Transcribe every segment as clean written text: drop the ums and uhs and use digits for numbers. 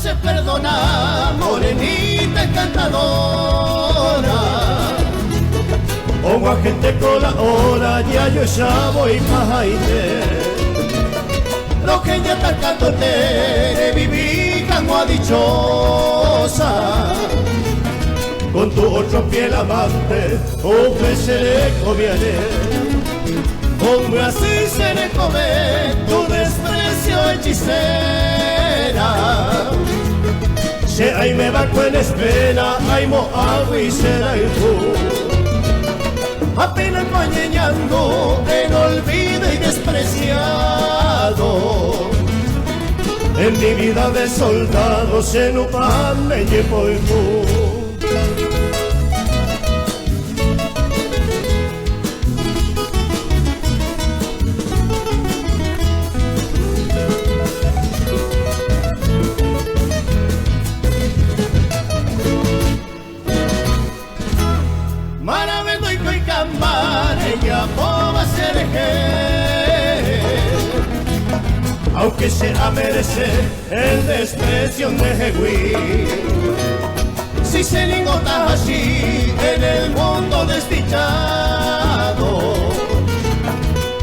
se perdona, morenita encantadora. Como agente con la hora, ya yo ya voy pajaite. Lo que ya está cantotere, viví como dichosa. Con tu otro piel amante, ofreceré comiale. Como así seré come, tu desprecio hechicera. Si ahí me va con espera, ay mo agua y será el tú. Apenas mañeñando en olvido y despreciado. En mi vida de soldado se no pan me llevo el tú. Aunque sea merecer el desprecio de Jehuí, si se ligota así en el mundo desdichado,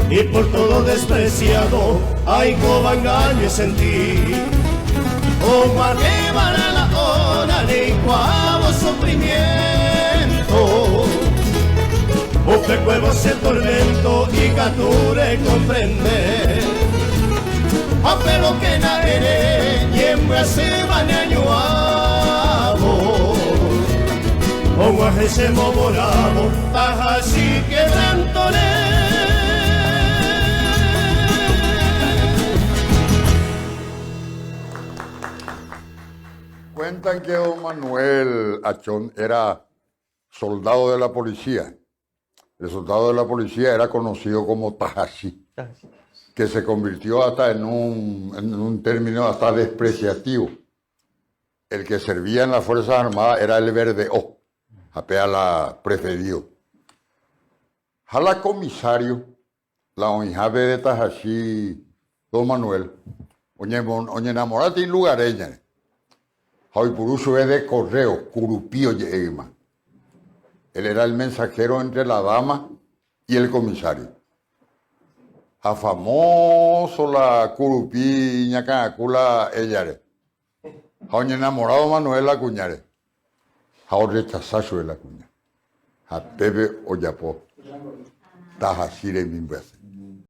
y por todo despreciado hay cobangaños en ti. Como arriba la hora de cuavo sufrimiento, busque cuevos el tormento y cature comprender. Pero que naere y en Brasil van a añuavo. Como a ese movoramo, taja así quebrantore. Cuentan que don Manuel Achón era soldado de la policía. El soldado de la policía era conocido como Tajashi, que se convirtió hasta en un término hasta despreciativo. El que servía en las Fuerzas Armadas era el verdeo, apea la preferido. Jala comisario, la onjabe de Tajashi, don Manuel, oñe enamorate en lugareña. Hoy por uso es de correo, curupío yegma. Él era el mensajero entre la dama y el comisario. A famoso la curupí ñacacula ellare. A un enamorado Manuel la cuñare. A un rechazazo de la cuña. A Pepe Oyapo. Tajasire mi vez.